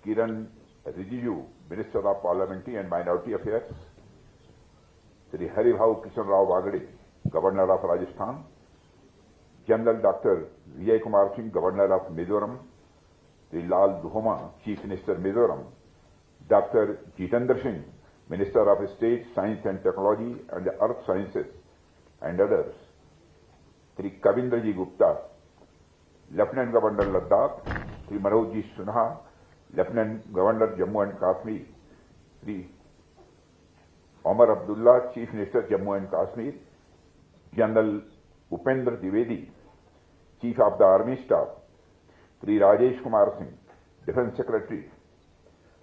Kiran Rijiju, Minister of Parliamentary and Minority Affairs, Sri Haribhau Kishan Rao Wagade, Governor of Rajasthan, General Dr. Vijay Kumar Singh, Governor of Mizoram, Sri Lal Duhoma, Chief Minister Mizoram, Dr. Jitendra Singh, Minister of State, Science and Technology and Earth Sciences, and others, Sri Kavindraji Gupta, Lieutenant Governor Ladakh, Sri Manojji Sinha, Lieutenant Governor Jammu and Kashmir, Sri Omar Abdullah, Chief Minister Jammu and Kashmir, General Upendra Dwivedi, Chief of the Army Staff, Sri Rajesh Kumar Singh, Defence Secretary,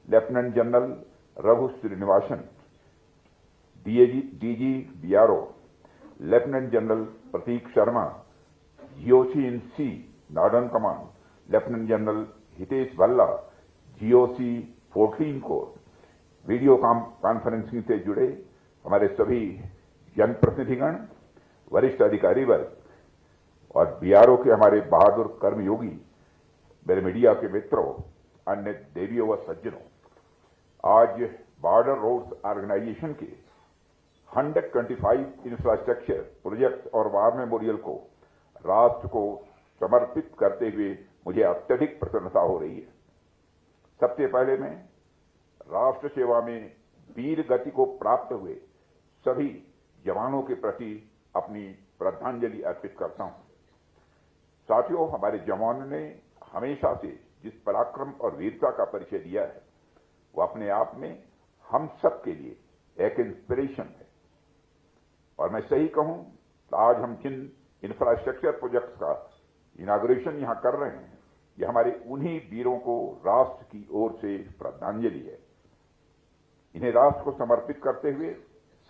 Lieutenant General Raghu Srinivasan, DG BRO, Lieutenant General Prateek Sharma, GOC in C, Northern Command, Lieutenant General Hitesh Bhalla, GOC 14 core, video conferencing से जुड़े हमारे सभी जनप्रतिनिधिगण, वरिष्ठ अधिकारी वर्ग और BRO के हमारे बहादुर कर्मयोगी, मेरे मीडिया के मित्रों, अन्य देवियों व सज्जनों, आज बॉर्डर रोड्स ऑर्गेनाइजेशन के 125 इंफ्रास्ट्रक्चर प्रोजेक्ट और वार मेमोरियल को राष्ट्र को समर्पित करते हुए मुझे अत्यधिक प्रसन्नता हो रही है। सबसे पहले मैं राष्ट्र सेवा में वीर गति को प्राप्त हुए सभी जवानों के प्रति अपनी श्रद्धांजलि अर्पित करता हूं। साथियों, हमारे जवानों ने हमेशा से जिस पराक्रम और वीरता का परिचय दिया है, वो अपने आप में हम सब के लिए एक इंस्पिरेशन है। और मैं सही कहूं तो आज हम जिन इंफ्रास्ट्रक्चर प्रोजेक्ट्स का इनाग्रेशन यहां कर रहे हैं, ये हमारे उन्हीं वीरों को राष्ट्र की ओर से श्रद्धांजलि है। इन्हें राष्ट्र को समर्पित करते हुए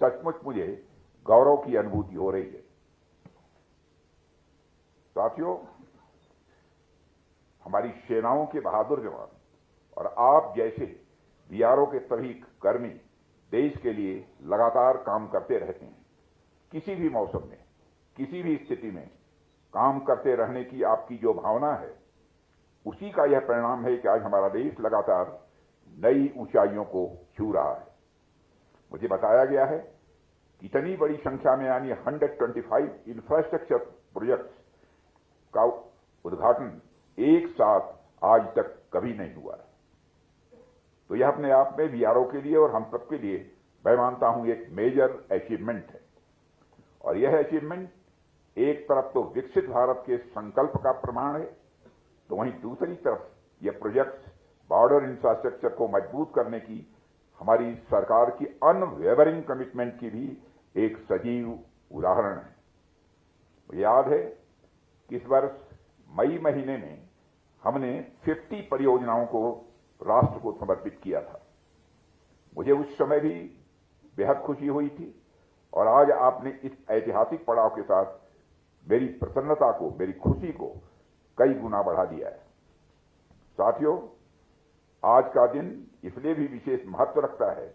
सचमुच मुझे गौरव की अनुभूति हो रही है। साथियों, हमारी सेनाओं के बहादुर जवान और आप जैसे बीआरओ के सभी कर्मी देश के लिए लगातार काम करते रहते हैं। किसी भी मौसम में, किसी भी स्थिति में काम करते रहने की आपकी जो भावना है, उसी का यह परिणाम है कि आज हमारा देश लगातार नई ऊंचाइयों को छू रहा है। मुझे बताया गया है कि इतनी बड़ी संख्या में यानी 125 इंफ्रास्ट्रक्चर प्रोजेक्ट्स का उद्घाटन एक साथ आज तक कभी नहीं हुआ है। तो यह अपने आप में बीआरओ के लिए और हम सबके लिए मैं मानता हूं एक मेजर अचीवमेंट है। और यह अचीवमेंट एक तरफ तो विकसित भारत के संकल्प का प्रमाण है, तो वहीं दूसरी तरफ यह प्रोजेक्ट्स बॉर्डर इंफ्रास्ट्रक्चर को मजबूत करने की हमारी सरकार की अनवेवरिंग कमिटमेंट की भी एक सजीव उदाहरण है। मुझे याद है कि इस वर्ष मई महीने में हमने 50 परियोजनाओं को राष्ट्र को समर्पित किया था। मुझे उस समय भी बेहद खुशी हुई थी और आज आपने इस ऐतिहासिक पड़ाव के साथ मेरी प्रसन्नता को, मेरी खुशी को कई गुना बढ़ा दिया है। साथियों, आज का दिन इसलिए भी विशेष महत्व रखता है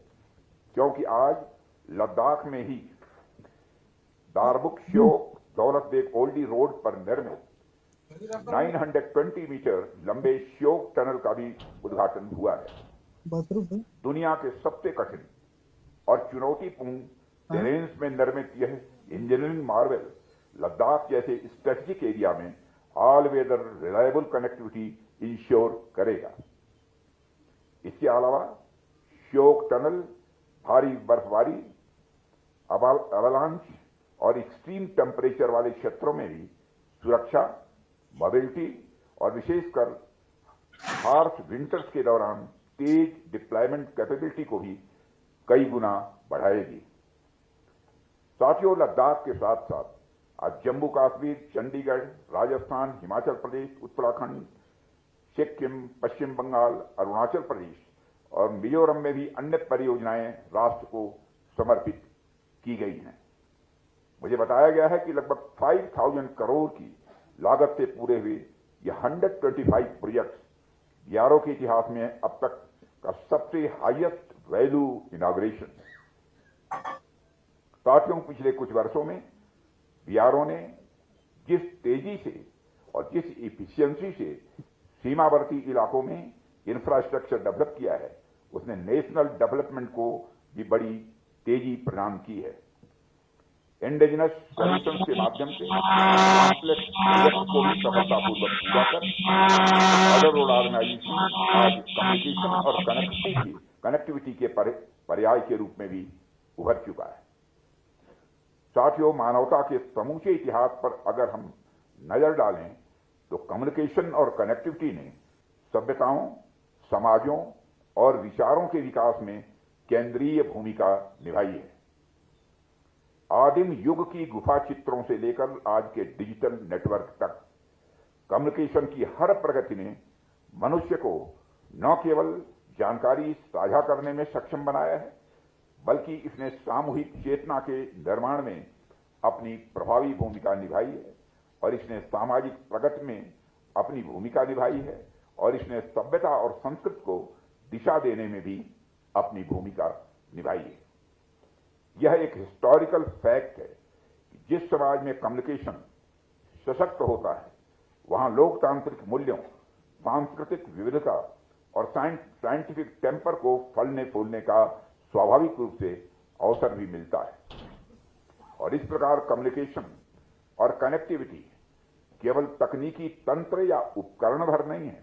क्योंकि आज लद्दाख में ही दारबुक श्योक दौलत बेग ओल्डी रोड पर निर्मित 920 मीटर लंबे श्योक टनल का भी उद्घाटन हुआ है। दुनिया के सबसे कठिन और चुनौतीपूर्ण टेरेन्स में निर्मित यह इंजीनियरिंग मार्वल लद्दाख जैसे स्ट्रेटेजिक एरिया में all weather reliable connectivity ensure करेगा। इसके अलावा श्योक टनल भारी बर्फबारी, अवलांच और एक्सट्रीम टेम्परेचर वाले क्षेत्रों में भी सुरक्षा, मोबिलिटी और विशेषकर हार्श विंटर्स के दौरान तेज डिप्लॉयमेंट कैपेबिलिटी को भी कई गुना बढ़ाएगी। साथियों, लद्दाख के साथ साथ आज जम्मू कश्मीर, चंडीगढ़, राजस्थान, हिमाचल प्रदेश, उत्तराखंड, सिक्किम, पश्चिम बंगाल, अरुणाचल प्रदेश और मिजोरम में भी अन्य परियोजनाएं राष्ट्र को समर्पित की गई हैं। मुझे बताया गया है कि लगभग 5000 करोड़ की लागत से पूरे हुए ये 125 प्रोजेक्ट्स बीआरओ के इतिहास में अब तक का सबसे हाईएस्ट वैल्यू इनॉग्रेशन है। साथियों, पिछले कुछ वर्षों में बीआरओ ने जिस तेजी से और जिस इफिशियंसी से सीमावर्ती इलाकों में इंफ्रास्ट्रक्चर डेवलप किया है, उसने नेशनल डेवलपमेंट को भी बड़ी तेजी प्रदान की है। इंडिजिनस सॉल्यूशंस के माध्यम से कॉम्प्लेक्स प्रोजेक्ट को भी सफलतापूर्वक पूरा कर बॉर्डर रोड ऑर्गेनाइजेशन आज कम्युनिकेशन और कनेक्टिविटी के पर्याय के रूप में भी उभर चुका है। साथियों, मानवता के समूचे इतिहास पर अगर हम नजर डालें तो कम्युनिकेशन और कनेक्टिविटी ने सभ्यताओं, समाजों और विचारों के विकास में केंद्रीय भूमिका निभाई है। आदिम युग की गुफा चित्रों से लेकर आज के डिजिटल नेटवर्क तक कम्युनिकेशन की हर प्रगति ने मनुष्य को न केवल जानकारी साझा करने में सक्षम बनाया है, बल्कि इसने सामूहिक चेतना के निर्माण में अपनी प्रभावी भूमिका निभाई है और इसने सामाजिक प्रगति में अपनी भूमिका निभाई है और इसने सभ्यता और संस्कृति को दिशा देने में भी अपनी भूमिका निभाई है। यह एक हिस्टोरिकल फैक्ट है कि जिस समाज में कम्युनिकेशन सशक्त होता है, वहां लोकतांत्रिक मूल्यों, सांस्कृतिक विविधता और साइंटिफिक टेम्पर को फलने फूलने का स्वाभाविक रूप से अवसर भी मिलता है। और इस प्रकार कम्युनिकेशन और कनेक्टिविटी केवल तकनीकी तंत्र या उपकरण भर नहीं है,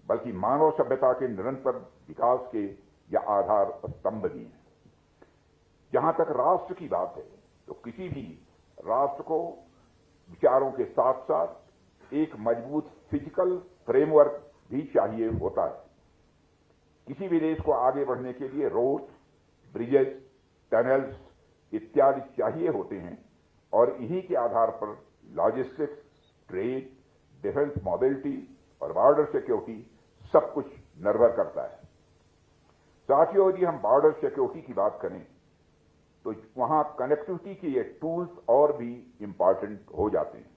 बल्कि मानव सभ्यता के निरंतर विकास के या आधार स्तंभ भी है। जहां तक राष्ट्र की बात है, तो किसी भी राष्ट्र को विचारों के साथ साथ एक मजबूत फिजिकल फ्रेमवर्क भी चाहिए होता है। किसी भी देश को आगे बढ़ने के लिए रोड, ब्रिजेस, टनल्स इत्यादि चाहिए होते हैं और इन्हीं के आधार पर लॉजिस्टिक्स, ट्रेड, डिफेंस मोबिलिटी और बॉर्डर सिक्योरिटी सब कुछ निर्भर करता है। साथियों, यदि हम बॉर्डर सिक्योरिटी की बात करें तो वहां कनेक्टिविटी के ये टूल्स और भी इंपॉर्टेंट हो जाते हैं,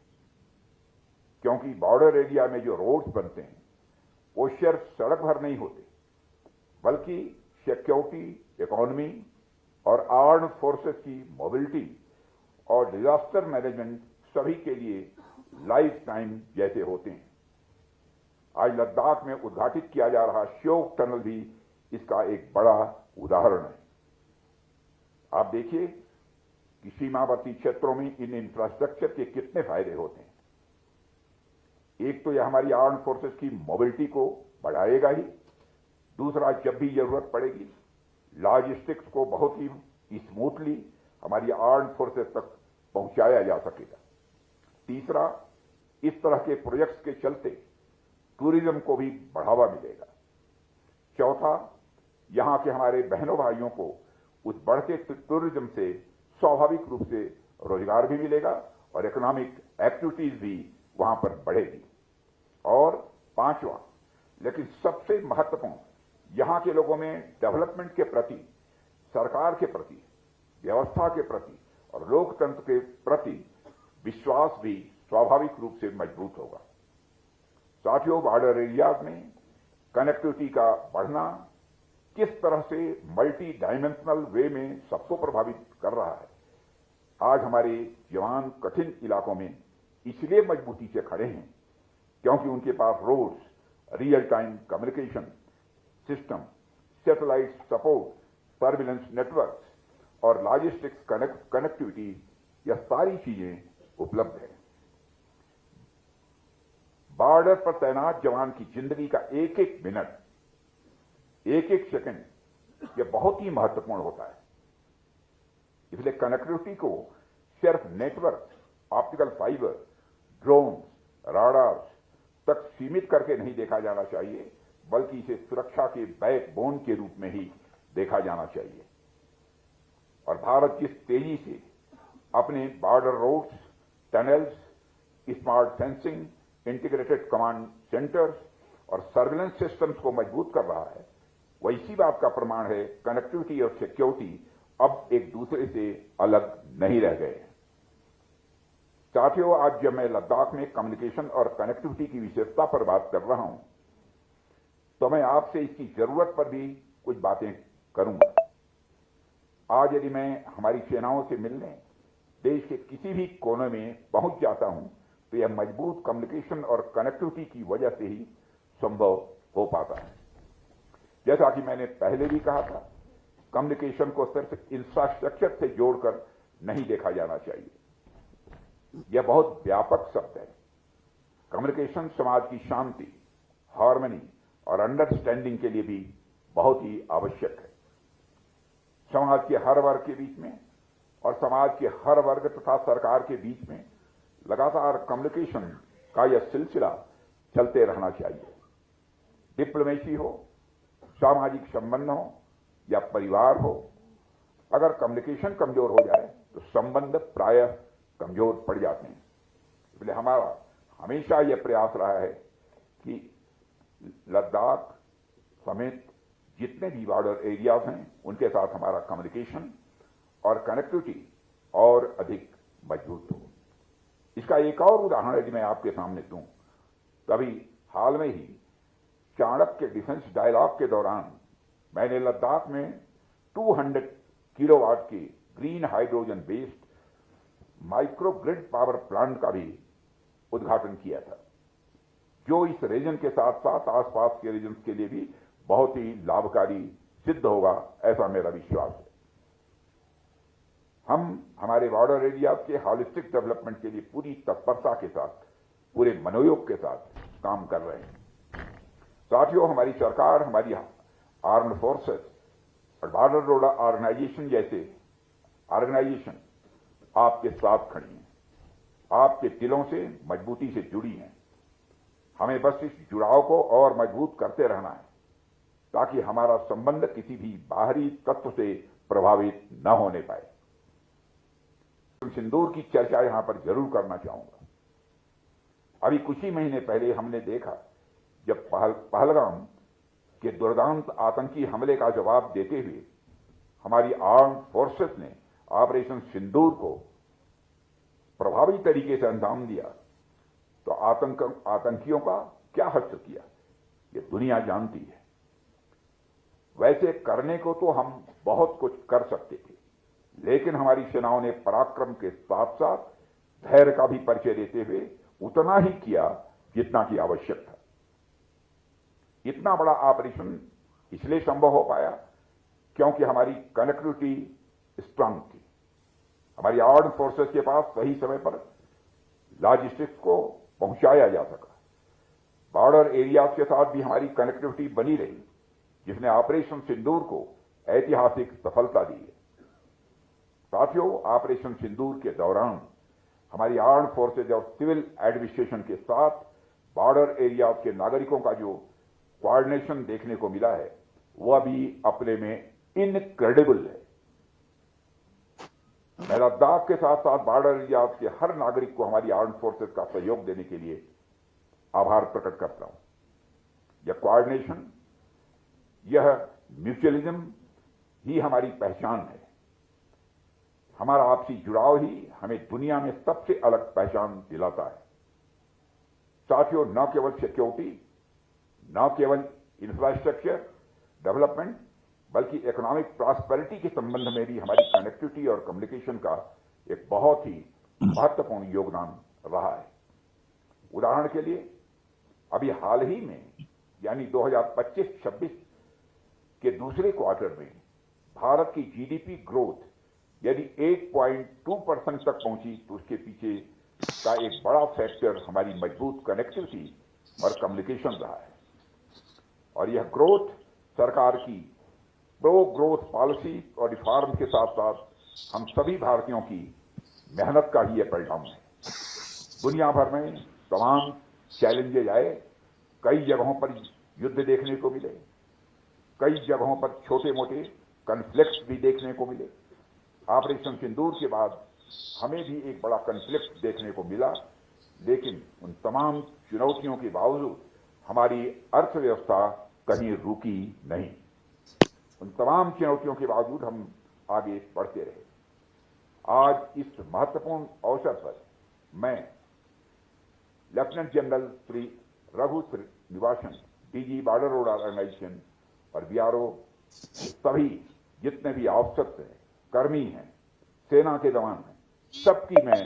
क्योंकि बॉर्डर एरिया में जो रोड्स बनते हैं वो सिर्फ सड़क भर नहीं होते, बल्कि सिक्योरिटी, इकोनॉमी और आर्म्ड फोर्सेस की मोबिलिटी और डिजास्टर मैनेजमेंट सभी के लिए लाइफ टाइम जैसे होते हैं। आज लद्दाख में उद्घाटित किया जा रहा श्योक टनल भी इसका एक बड़ा उदाहरण है। आप देखिए कि सीमावर्ती क्षेत्रों में इन इंफ्रास्ट्रक्चर के कितने फायदे होते हैं। एक तो यह हमारी आर्म्ड फोर्सेस की मोबिलिटी को बढ़ाएगा ही, दूसरा जब भी जरूरत पड़ेगी लॉजिस्टिक्स को बहुत ही स्मूथली हमारी आर्म्ड फोर्सेस तक पहुंचाया जा सकेगा। तीसरा, इस तरह के प्रोजेक्ट्स के चलते टूरिज्म को भी बढ़ावा मिलेगा। चौथा, यहां के हमारे बहनों भाइयों को उस बढ़ते टूरिज्म से स्वाभाविक रूप से रोजगार भी मिलेगा और इकोनॉमिक एक्टिविटीज भी वहां पर बढ़ेगी। और पांचवा, लेकिन सबसे महत्वपूर्ण, यहां के लोगों में डेवलपमेंट के प्रति, सरकार के प्रति, व्यवस्था के प्रति और लोकतंत्र के प्रति विश्वास भी स्वाभाविक रूप से मजबूत होगा। साथियों, बॉर्डर एरियाज में कनेक्टिविटी का बढ़ना किस तरह से मल्टी डायमेंशनल वे में सबको प्रभावित कर रहा है। आज हमारे जवान कठिन इलाकों में इसलिए मजबूती से खड़े हैं क्योंकि उनके पास roads, real time communication system, satellite support, surveillance networks और लॉजिस्टिक्स कनेक्टिविटी, यह सारी चीजें उपलब्ध है। बॉर्डर पर तैनात जवान की जिंदगी का एक एक मिनट, एक एक सेकंड यह बहुत ही महत्वपूर्ण होता है। इसलिए कनेक्टिविटी को सिर्फ नेटवर्क, ऑप्टिकल फाइबर, ड्रोन, राडार्स तक सीमित करके नहीं देखा जाना चाहिए, बल्कि इसे सुरक्षा के बैकबोन के रूप में ही देखा जाना चाहिए। और भारत जिस तेजी से अपने border roads, tunnels, smart fencing, integrated command centres और सर्विलेंस सिस्टम्स को मजबूत कर रहा है, वह इसी बात का प्रमाण है कनेक्टिविटी और सिक्योरिटी अब एक दूसरे से अलग नहीं रह गए। साथियों, आज जब मैं लद्दाख में कम्युनिकेशन और कनेक्टिविटी की विशेषता पर बात कर रहा हूं, तो मैं आपसे इसकी जरूरत पर भी कुछ बातें करूंगा। आज यदि मैं हमारी सेनाओं से मिलने देश के किसी भी कोने में पहुंच जाता हूं, तो यह मजबूत कम्युनिकेशन और कनेक्टिविटी की वजह से ही संभव हो पाता है। जैसा कि मैंने पहले भी कहा था, कम्युनिकेशन को सिर्फ इंफ्रास्ट्रक्चर से जोड़कर नहीं देखा जाना चाहिए। यह बहुत व्यापक शब्द है। कम्युनिकेशन समाज की शांति, हार्मनी और अंडरस्टैंडिंग के लिए भी बहुत ही आवश्यक है। समाज के हर वर्ग के बीच में और समाज के हर वर्ग तथा सरकार के बीच में लगातार कम्युनिकेशन का यह सिलसिला चलते रहना चाहिए। डिप्लोमेसी हो, सामाजिक संबंध हो या परिवार हो, अगर कम्युनिकेशन कमजोर हो जाए तो संबंध प्रायः कमजोर पड़ जाते हैं। इसलिए हमारा हमेशा यह प्रयास रहा है कि लद्दाख समेत जितने भी बॉर्डर एरियाज हैं उनके साथ हमारा कम्युनिकेशन और कनेक्टिविटी और अधिक मजबूत हो। इसका एक और उदाहरण यदि मैं आपके सामने दूं, तभी हाल में ही चाणक्य डिफेंस डायलॉग के दौरान मैंने लद्दाख में 200 किलोवाट की green hydrogen based microgrid power plant का भी उद्घाटन किया था, जो इस रीजन के साथ साथ आसपास के रीजन के लिए भी बहुत ही लाभकारी सिद्ध होगा, ऐसा मेरा विश्वास है। हम हमारे बॉर्डर एरिया के हॉलिस्टिक डेवलपमेंट के लिए पूरी तत्परता के साथ, पूरे मनोयोग के साथ काम कर रहे हैं। साथियों, हमारी सरकार, हमारी आर्म्ड फोर्सेस और बॉर्डर रोड ऑर्गेनाइजेशन जैसे ऑर्गेनाइजेशन आपके साथ खड़ी हैं, आपके दिलों से मजबूती से जुड़ी हैं। हमें बस इस जुड़ाव को और मजबूत करते रहना है ताकि हमारा संबंध किसी भी बाहरी तत्व से प्रभावित न होने पाए। सिंदूर की चर्चा यहां पर जरूर करना चाहूंगा। अभी कुछ ही महीने पहले हमने देखा जब पहलगाम के दुर्दांत आतंकी हमले का जवाब देते हुए हमारी आर्म्ड फोर्सेस ने ऑपरेशन सिंदूर को प्रभावी तरीके से अंजाम दिया, तो आतंकियों का क्या हश्र किया ये दुनिया जानती है। वैसे करने को तो हम बहुत कुछ कर सकते थे, लेकिन हमारी सेनाओं ने पराक्रम के साथ साथ धैर्य का भी परिचय देते हुए उतना ही किया जितना कि आवश्यक था। इतना बड़ा ऑपरेशन इसलिए संभव हो पाया क्योंकि हमारी कनेक्टिविटी स्ट्रांग थी। हमारी आर्म्ड फोर्सेस के पास सही समय पर लॉजिस्टिक्स को पहुंचाया जा सका। बॉर्डर एरियाज के साथ भी हमारी कनेक्टिविटी बनी रही, जिसने ऑपरेशन सिंदूर को ऐतिहासिक सफलता दी है। साथियों, ऑपरेशन सिंदूर के दौरान हमारी आर्म्ड फोर्सेज और सिविल एडमिनिस्ट्रेशन के साथ बॉर्डर एरियाज के नागरिकों का जो कोऑर्डिनेशन देखने को मिला है वह भी अपने में इनक्रेडिबल है। मैं लद्दाख के साथ साथ बॉर्डर एरियाज के हर नागरिक को हमारी आर्म्ड फोर्सेज का सहयोग देने के लिए आभार प्रकट करता हूं। यह कोऑर्डिनेशन, यह म्यूचुअलिज्म ही हमारी पहचान है। हमारा आपसी जुड़ाव ही हमें दुनिया में सबसे अलग पहचान दिलाता है। साथियों, न केवल सिक्योरिटी, न केवल इंफ्रास्ट्रक्चर डेवलपमेंट, बल्कि इकोनॉमिक प्रॉस्पेरिटी के संबंध में भी हमारी कनेक्टिविटी और कम्युनिकेशन का एक बहुत ही महत्वपूर्ण योगदान रहा है। उदाहरण के लिए अभी हाल ही में यानी 2025-26 के दूसरे क्वार्टर में भारत की जीडीपी ग्रोथ यदि 8.2% तक पहुंची तो उसके पीछे का एक बड़ा फैक्टर हमारी मजबूत कनेक्टिविटी और कम्युनिकेशन रहा है। और यह ग्रोथ सरकार की प्रो ग्रोथ पॉलिसी और रिफॉर्म के साथ साथ हम सभी भारतीयों की मेहनत का ही यह परिणाम है। दुनिया भर में तमाम चैलेंजेज आए, कई जगहों पर युद्ध देखने को मिले, कई जगहों पर छोटे मोटे कन्फ्लिक्ट भी देखने को मिले। ऑपरेशन सिंदूर के बाद हमें भी एक बड़ा कन्फ्लिक्ट देखने को मिला, लेकिन उन तमाम चुनौतियों के बावजूद हमारी अर्थव्यवस्था कहीं रुकी नहीं। उन तमाम चुनौतियों के बावजूद हम आगे बढ़ते रहे। आज इस महत्वपूर्ण अवसर पर मैं lieutenant general Shri Raghu Srinivasan, DG border road organisation और बीआरओ सभी जितने भी ऑफिसर्स हैं, कर्मी हैं, सेना के जवान हैं, सबकी मैं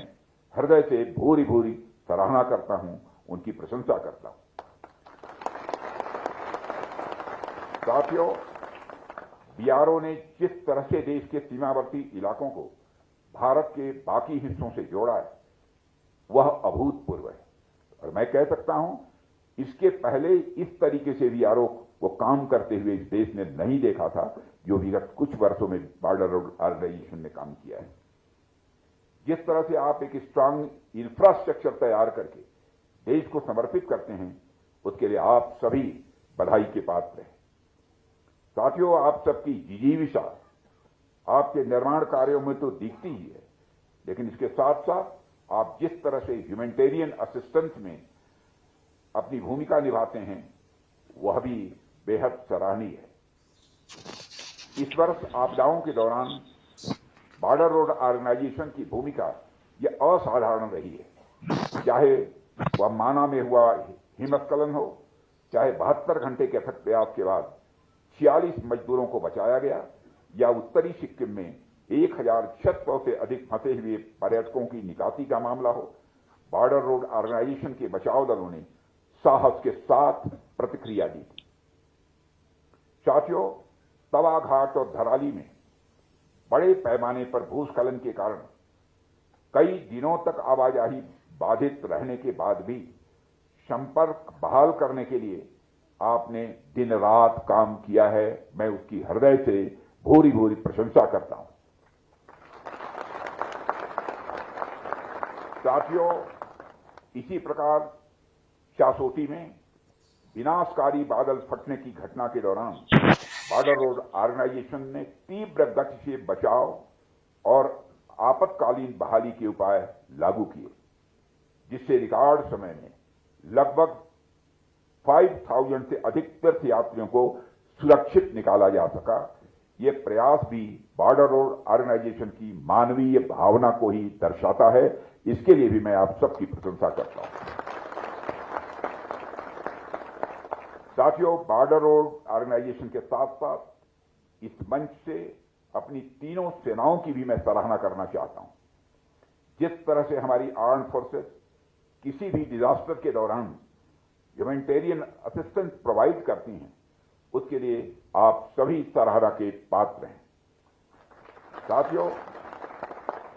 हृदय से भूरी भूरी सराहना करता हूं, उनकी प्रशंसा करता हूं। साथियों, बीआरओ ने जिस तरह से देश के सीमावर्ती इलाकों को भारत के बाकी हिस्सों से जोड़ा है, वह अभूतपूर्व है। और मैं कह सकता हूं, इसके पहले इस तरीके से बीआरओ को काम करते हुए इस देश ने नहीं देखा था, जो विगत कुछ वर्षों में बॉर्डर रोड ऑर्गेनाइजेशन ने काम किया है। जिस तरह से आप एक स्ट्रांग इंफ्रास्ट्रक्चर तैयार करके देश को समर्पित करते हैं, उसके लिए आप सभी बधाई के पात्र हैं। साथियों, आप सबकी जिजीविषा आपके निर्माण कार्यों में तो दिखती ही है, लेकिन इसके साथ साथ आप जिस तरह से ह्यूमैनिटेरियन असिस्टेंस में अपनी भूमिका निभाते हैं, वह भी बेहद सराहनीय है। इस वर्ष आपदाओं के दौरान बॉर्डर रोड ऑर्गेनाइजेशन की भूमिका यह असाधारण रही है। चाहे वह माना में हुआ हिमस्खलन हो, चाहे 72 घंटे के अथक प्रयास के बाद 46 मजदूरों को बचाया गया, या उत्तरी सिक्किम में 1600 से अधिक फंसे हुए पर्यटकों की निकासी का मामला हो, बॉर्डर रोड ऑर्गेनाइजेशन के बचाव दलों ने साहस के साथ प्रतिक्रिया दी थी। साथियों, तवाघाट और धराली में बड़े पैमाने पर भूस्खलन के कारण कई दिनों तक आवाजाही बाधित रहने के बाद भी संपर्क बहाल करने के लिए आपने दिन रात काम किया है। मैं उसकी हृदय से भूरी भूरी प्रशंसा करता हूं। साथियों, इसी प्रकार शासोटी में विनाशकारी बादल फटने की घटना के दौरान बॉर्डर रोड ऑर्गेनाइजेशन ने तीव्र गति से बचाव और आपातकालीन बहाली के उपाय लागू किए, जिससे रिकॉर्ड समय में लगभग 5000 से अधिक तीर्थ यात्रियों को सुरक्षित निकाला जा सका। ये प्रयास भी बॉर्डर रोड ऑर्गेनाइजेशन की मानवीय भावना को ही दर्शाता है। इसके लिए भी मैं आप सबकी प्रशंसा करता हूं। साथियों, बॉर्डर रोड ऑर्गेनाइजेशन के साथ साथ इस मंच से अपनी तीनों सेनाओं की भी मैं सराहना करना चाहता हूं। जिस तरह से हमारी आर्म्ड फोर्सेस किसी भी डिजास्टर के दौरान ह्यूमैनिटेरियन असिस्टेंस प्रोवाइड करती हैं, उसके लिए आप सभी सराहना के पात्र हैं। साथियों,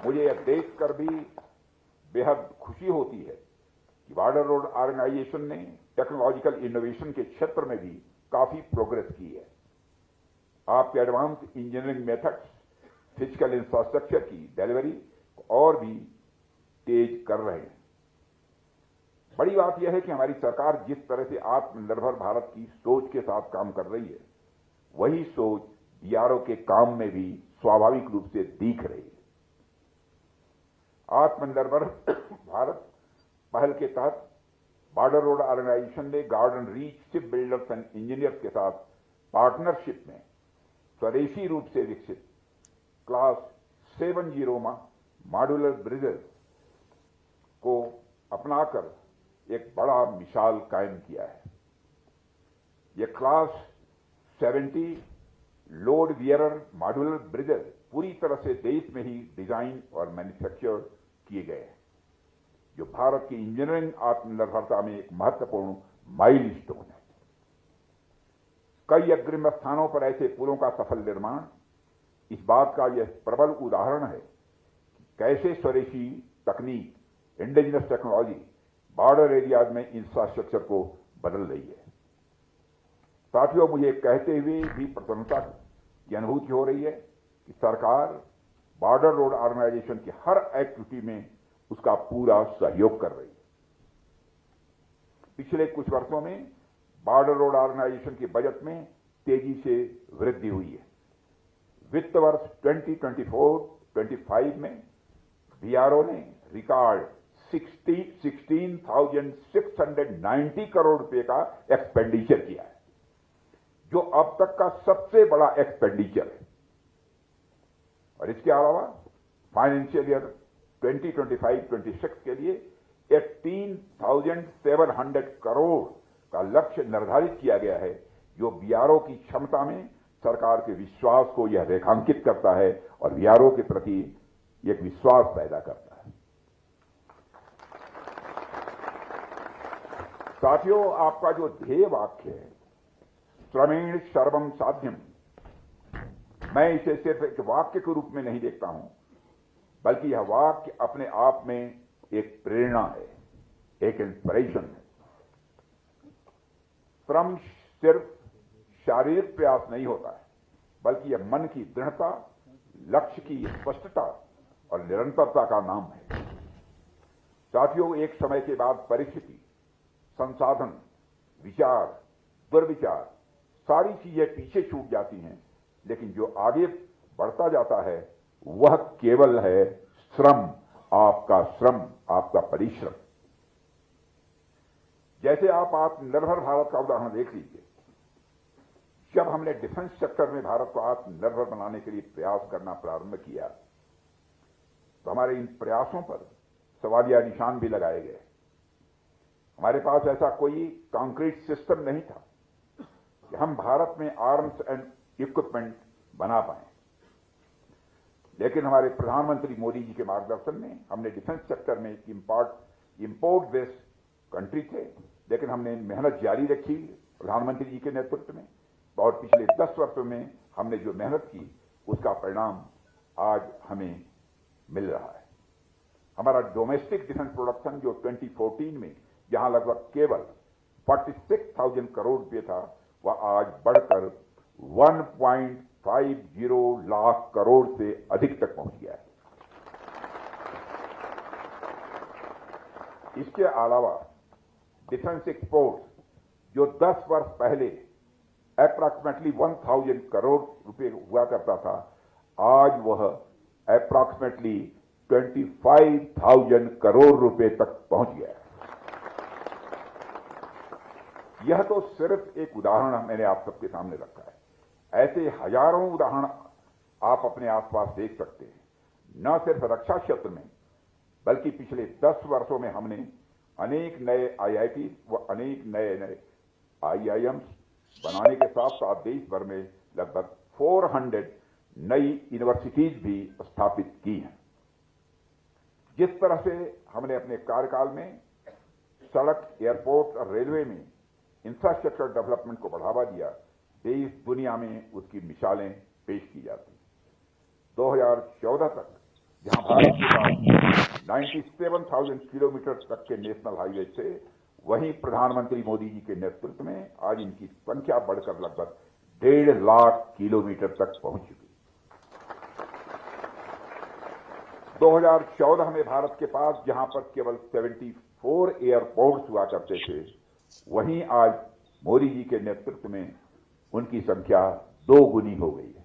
मुझे यह देखकर भी बेहद खुशी होती है कि बॉर्डर रोड ऑर्गेनाइजेशन ने टेक्नोलॉजिकल इनोवेशन के क्षेत्र में भी काफी प्रोग्रेस की है। आपके advance engineering methods physical infrastructure की डिलीवरी और भी तेज कर रहे हैं। बड़ी बात यह है कि हमारी सरकार जिस तरह से आत्मनिर्भर भारत की सोच के साथ काम कर रही है, वही सोच बीआरओ के काम में भी स्वाभाविक रूप से दिख रही है। आत्मनिर्भर भारत पहल के तहत बॉर्डर रोड ऑर्गेनाइजेशन ने garden reach ship builders and engineers के साथ पार्टनरशिप में स्वदेशी रूप से विकसित क्लास 70 मॉड्यूलर ब्रिजेस को अपनाकर एक बड़ा मिसाल कायम किया है। यह class 70 load wearer modular bridges पूरी तरह से देश में ही डिजाइन और मैन्युफैक्चर किए गए हैं, जो भारत की इंजीनियरिंग आत्मनिर्भरता में एक महत्वपूर्ण माइलस्टोन है। कई अग्रिम स्थानों पर ऐसे पुलों का सफल निर्माण इस बात का यह प्रबल उदाहरण है कि कैसे स्वदेशी तकनीक, इंडिजिनस टेक्नोलॉजी बॉर्डर एरियाज में इंफ्रास्ट्रक्चर को बदल रही है। साथियों, मुझे कहते हुए भी प्रसन्नता की अनुभूति हो रही है कि सरकार बॉर्डर रोड ऑर्गेनाइजेशन की हर एक्टिविटी में उसका पूरा सहयोग कर रही है। पिछले कुछ वर्षों में बॉर्डर रोड ऑर्गेनाइजेशन के बजट में तेजी से वृद्धि हुई है। वित्त वर्ष 2024-25 में बीआरओ ने रिकॉर्ड 16,690 करोड़ रुपए का एक्सपेंडिचर किया है, जो अब तक का सबसे बड़ा एक्सपेंडिचर है। और इसके अलावा फाइनेंशियल ईयर 2025-26 के लिए 18,700 करोड़ का लक्ष्य निर्धारित किया गया है, जो बीआरओ की क्षमता में सरकार के विश्वास को यह रेखांकित करता है और बीआरओ के प्रति एक विश्वास पैदा करता है। साथियों, आपका जो ध्येय वाक्य है श्रमेण सर्वम साध्यम, मैं इसे सिर्फ एक वाक्य के रूप में नहीं देखता हूं, बल्कि यह वाक्य अपने आप में एक प्रेरणा है, एक इंस्पिरेशन है। श्रम सिर्फ शारीरिक प्रयास नहीं होता है, बल्कि यह मन की दृढ़ता, लक्ष्य की स्पष्टता और निरंतरता का नाम है। साथियों, एक समय के बाद परिस्थिति, संसाधन, विचार, दुर्विचार, सारी चीजें पीछे छूट जाती हैं, लेकिन जो आगे बढ़ता जाता है वह केवल है श्रम, आपका परिश्रम। जैसे आप आत्मनिर्भर भारत का उदाहरण देख लीजिए। जब हमने डिफेंस सेक्टर में भारत को आत्मनिर्भर बनाने के लिए प्रयास करना प्रारंभ किया, तो हमारे इन प्रयासों पर सवालिया निशान भी लगाए गए। हमारे पास ऐसा कोई कॉन्क्रीट सिस्टम नहीं था कि हम भारत में आर्म्स एंड इक्विपमेंट बना पाए, लेकिन हमारे प्रधानमंत्री मोदी जी के मार्गदर्शन में हमने डिफेंस सेक्टर में इंपोर्ट बेस्ड कंट्री थे, लेकिन हमने मेहनत जारी रखी प्रधानमंत्री जी के नेतृत्व में, और पिछले 10 वर्षों में हमने जो मेहनत की उसका परिणाम आज हमें मिल रहा है। हमारा डोमेस्टिक डिफेंस प्रोडक्शन जो 2014 में जहां लगभग केवल 46,000 करोड़ रुपये था, वह आज बढ़कर 1.50 लाख करोड़ से अधिक तक पहुंच गया है। इसके अलावा डिफेंस एक्सपोर्ट जो 10 वर्ष पहले अप्रॉक्सीमेटली 1,000 करोड़ रुपए हुआ करता था, आज वह अप्रॉक्सीमेटली 25,000 करोड़ रुपए तक पहुंच गया है। यह तो सिर्फ एक उदाहरण मैंने आप सबके सामने रखा है। ऐसे हजारों उदाहरण आप अपने आसपास देख सकते हैं। न सिर्फ रक्षा क्षेत्र में, बल्कि पिछले 10 वर्षों में हमने अनेक नए IIT व अनेक नए IIMs बनाने के साथ साथ देश भर में लगभग 400 नई यूनिवर्सिटीज भी स्थापित की हैं। जिस तरह से हमने अपने कार्यकाल में सड़क, एयरपोर्ट और रेलवे में इंफ्रास्ट्रक्चर डेवलपमेंट को बढ़ावा दिया, देश दुनिया में उसकी मिसालें पेश की जाती। 2014 तक जहां भारत के पास 97,000 किलोमीटर तक के नेशनल हाईवे थे, वहीं प्रधानमंत्री मोदी जी के नेतृत्व में आज इनकी संख्या बढ़कर लगभग 1.5 लाख किलोमीटर तक पहुंच चुकी। 2014 में भारत के पास जहां पर केवल 74 एयरपोर्ट्स हुआ करते थे, वहीं आज मोदी जी के नेतृत्व में उनकी संख्या 2 गुनी हो गई है।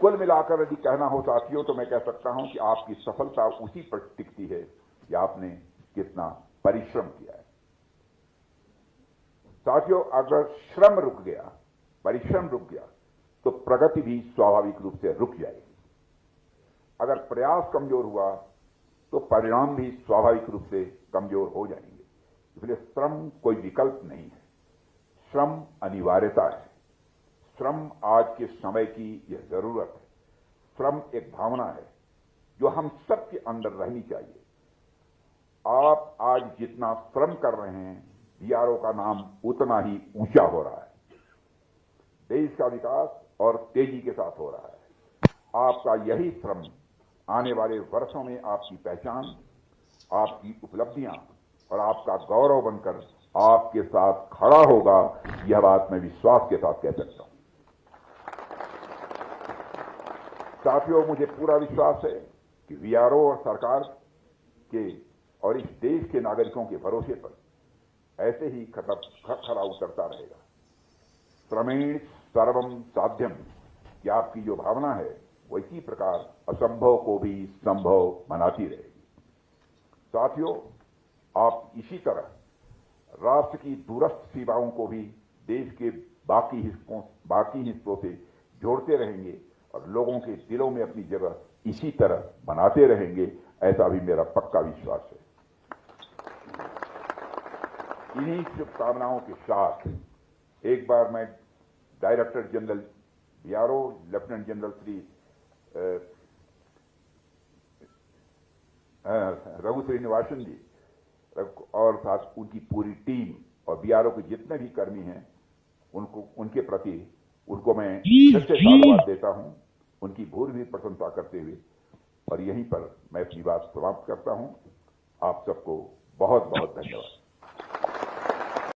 कुल मिलाकर यदि कहना हो साथियों, तो मैं कह सकता हूं कि आपकी सफलता उसी पर टिकती है कि आपने कितना परिश्रम किया है। साथियों, अगर श्रम रुक गया, परिश्रम रुक गया, तो प्रगति भी स्वाभाविक रूप से रुक जाएगी। अगर प्रयास कमजोर हुआ तो परिणाम भी स्वाभाविक रूप से कमजोर हो जाएंगे। इसलिए श्रम कोई विकल्प नहीं है, श्रम अनिवार्यता है। श्रम आज के समय की यह जरूरत है। श्रम एक भावना है जो हम सबके अंदर रहनी चाहिए। आप आज जितना श्रम कर रहे हैं, BRO का नाम उतना ही ऊंचा हो रहा है। देश का विकास और तेजी के साथ हो रहा है। आपका यही श्रम आने वाले वर्षों में आपकी पहचान, आपकी उपलब्धियां और आपका गौरव बनकर आपके साथ खड़ा होगा। यह बात मैं विश्वास के साथ कह सकता हूं। साथियों, मुझे पूरा विश्वास है कि BRO और सरकार के और इस देश के नागरिकों के भरोसे पर ऐसे ही खरा उतरता रहेगा। श्रमेण सर्वम साध्यम कि आपकी जो भावना है वो इसी प्रकार असंभव को भी संभव बनाती रहेगी। साथियों, आप इसी तरह राष्ट्र की दूरस्थ सीमाओं को भी देश के बाकी हिस्सों से जोड़ते रहेंगे और लोगों के दिलों में अपनी जगह इसी तरह बनाते रहेंगे, ऐसा भी मेरा पक्का विश्वास है। इन्हीं शुभकामनाओं के साथ एक बार मैं director general BRO lieutenant general Shri Raghu Srinivasan ji और साथ उनकी पूरी टीम और बीआरओ के जितने भी कर्मी हैं उनके प्रति उनको मैं फिर से साधुवाद देता हूं, उनकी भूरी प्रशंसा करते हुए और यहीं पर मैं अपनी बात समाप्त करता हूं। आप सबको बहुत बहुत धन्यवाद।